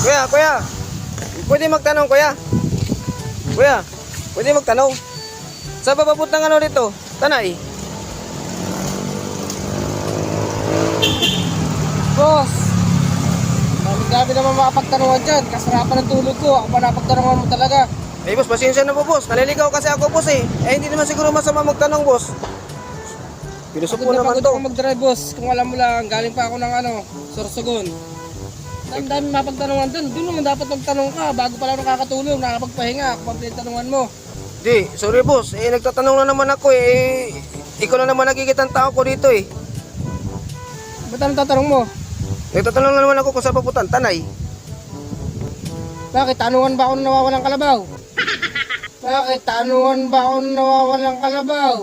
Kuya. Pwede magtanong, kuya. Kuya, pwede magtanong. Saan ba papunta ng ano dito? Tanay. Boss, dami naman makapagtanungan dyan. Kasarapan ng tulog ko. Ako pa napagtanungan mo talaga. Eh, boss, pasensya na po, boss. Naliligaw kasi ako, boss, eh. Eh, hindi naman siguro masama magtanong, boss. Pilusok Pagod mo na naman pagod to. ako mag-drive, boss. Kung alam mo lang, galing pa ako ng Sorsogon. Dami mapagtanungan dun. Doon naman dapat magtanong ka. Bago pa lang nakakatulog, nakakapagpahinga. Kung pa tinatanungan mo. Di, sorry, boss. Eh, nagtatanong na naman ako, eh. Ikaw na naman nakikita ang tao ko dito, eh. Ba't anong tatanong mo? Nagtatanong na naman ako kung saan papunta. Tanay. Bakit? Tanungan ba ako na nawawalang kalabaw? Bakit? Tanungan ba ako na nawawalang kalabaw?